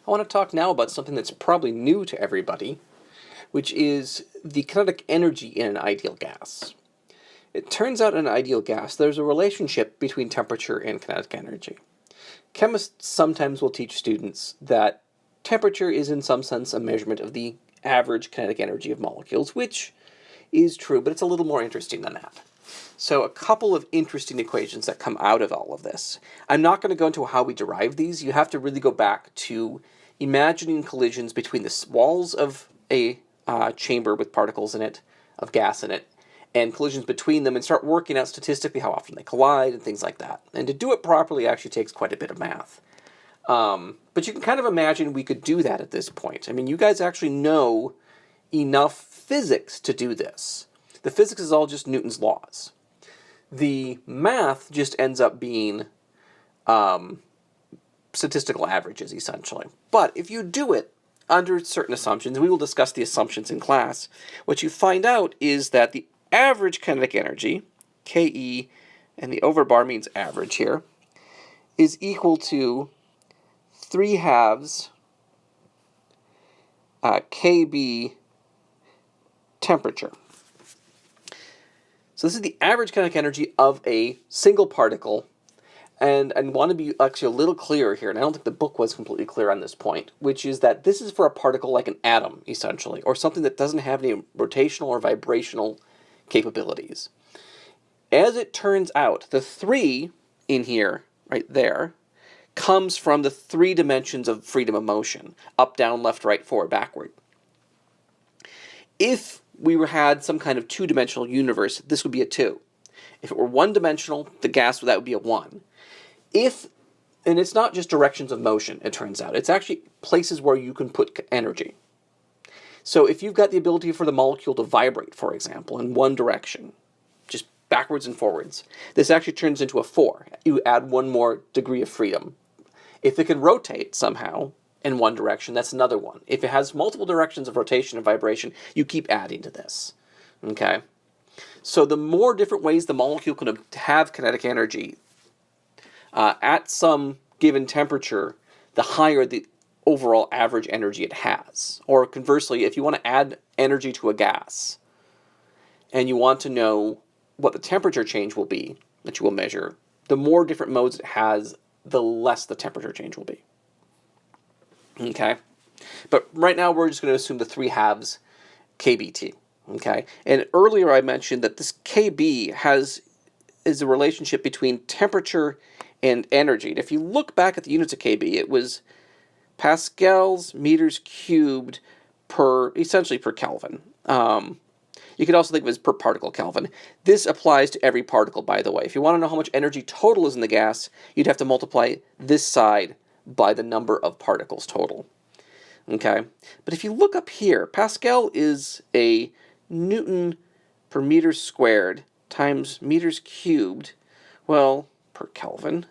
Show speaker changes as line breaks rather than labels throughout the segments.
I want to talk now about something that's probably new to everybody, which is the kinetic energy in an ideal gas. It turns out in an ideal gas, there's a relationship between temperature and kinetic energy. Chemists sometimes will teach students that temperature is in some sense a measurement of the average kinetic energy of molecules, which is true, but it's a little more interesting than that. So a couple of interesting equations that come out of all of this. I'm not going to go into how we derive these. You have to really go back to imagining collisions between the walls of a chamber with particles in it, of gas in it, and collisions between them, and start working out statistically how often they collide and things like that. And to do it properly actually takes quite a bit of math. But you can kind of imagine we could do that at this point. I mean, you guys actually know enough physics to do this. The physics is all just Newton's laws. The math just ends up being statistical averages, essentially. But if you do it under certain assumptions, and we will discuss the assumptions in class, what you find out is that the average kinetic energy, Ke, and the over bar means average here, is equal to 3/2 Kb temperature. So this is the average kinetic energy of a single particle, and I want to be actually a little clearer here, and I don't think the book was completely clear on this point, which is that this is for a particle like an atom, essentially, or something that doesn't have any rotational or vibrational capabilities. As it turns out, the 3 in here, right there, comes from the 3 dimensions of freedom of motion, up, down, left, right, forward, backward. If we had some kind of 2-dimensional universe, this would be a 2. If it were 1-dimensional, the gas, that would be a 1. And it's not just directions of motion, it turns out. It's actually places where you can put energy. So if you've got the ability for the molecule to vibrate, for example, in one direction, just backwards and forwards, this actually turns into a 4. You add one more degree of freedom. If it can rotate somehow in one direction, that's another one. If it has multiple directions of rotation and vibration, you keep adding to this. Okay? So the more different ways the molecule can have kinetic energy at some given temperature, the higher the overall average energy it has. Or conversely, if you want to add energy to a gas and you want to know what the temperature change will be that you will measure, the more different modes it has, the less the temperature change will be. Okay? But right now we're just going to assume the 3/2 kBt. Okay? And earlier I mentioned that this kb is a relationship between temperature and energy. And if you look back at the units of kb, it was pascals, meters cubed essentially per Kelvin. You could also think of it as per particle Kelvin. This applies to every particle, by the way. If you want to know how much energy total is in the gas, you'd have to multiply this side by the number of particles total. Okay? But if you look up here, Pascal is a Newton per meter squared times meters cubed, well, per Kelvin.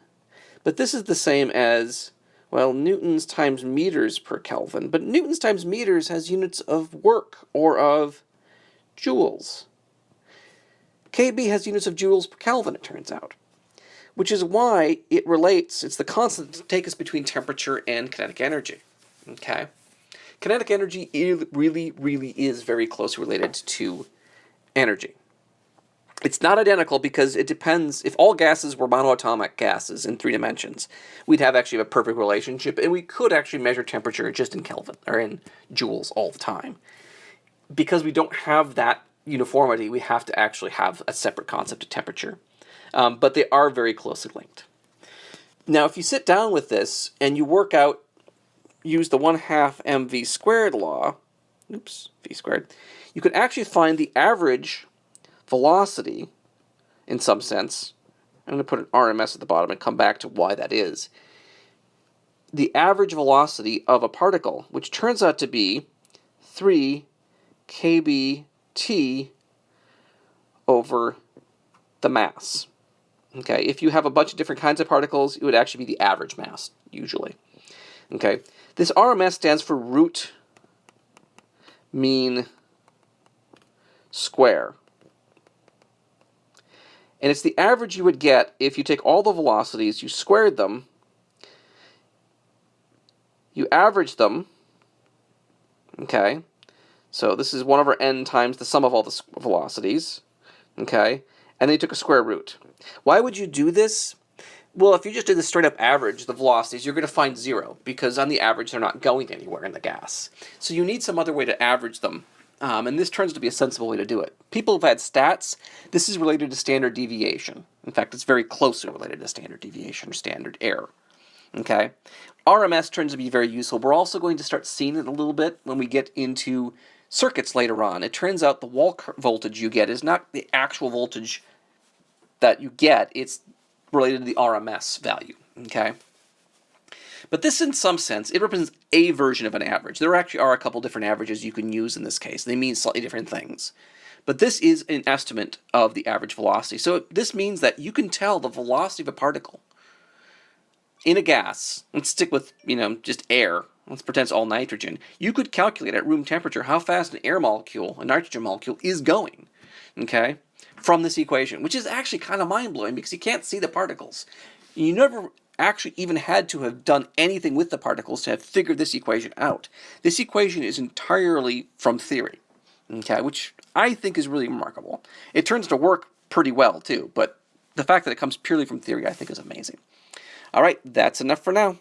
But this is the same as, well, newtons times meters per Kelvin. But newtons times meters has units of work or of joules. Kb has units of joules per Kelvin, it turns out. Which is why it relates, it's the constant to take us between temperature and kinetic energy. Okay? Kinetic energy really, really is very closely related to energy. It's not identical because it depends. If all gases were monoatomic gases in 3 dimensions, we'd have actually a perfect relationship, and we could actually measure temperature just in Kelvin, or in joules all the time. Because we don't have that uniformity, we have to actually have a separate concept of temperature. But they are very closely linked. Now, if you sit down with this and you work out, use the 1/2 mv squared law, v squared, you can actually find the average velocity, in some sense. I'm going to put an RMS at the bottom and come back to why that is. The average velocity of a particle, which turns out to be 3 kBt over the mass. Okay, if you have a bunch of different kinds of particles, it would actually be the average mass, usually. Okay, this RMS stands for root mean square. And it's the average you would get if you take all the velocities, you squared them, You average them, okay? So this is 1 over n times the sum of all the velocities, okay? And then you took a square root. Why would you do this? Well, if you just did the straight up average, the velocities, you're going to find 0, because on the average, they're not going anywhere in the gas. So you need some other way to average them. And this turns to be a sensible way to do it. People have had stats. This is related to standard deviation. In fact, it's very closely related to standard deviation or standard error. Okay? RMS turns to be very useful. We're also going to start seeing it a little bit when we get into circuits later on. It turns out the wall voltage you get is not the actual voltage that you get. It's related to the RMS value. Okay? But this, in some sense, it represents a version of an average. There actually are a couple different averages you can use in this case. They mean slightly different things. But this is an estimate of the average velocity. So this means that you can tell the velocity of a particle in a gas. Let's stick with, just air. Let's pretend it's all nitrogen. You could calculate at room temperature how fast an air molecule, a nitrogen molecule, is going, okay, from this equation, which is actually kind of mind-blowing because you can't see the particles. You never actually even had to have done anything with the particles to have figured this equation out. This equation is entirely from theory, okay, which I think is really remarkable. It turns to work pretty well, too, but the fact that it comes purely from theory I think is amazing. All right, that's enough for now.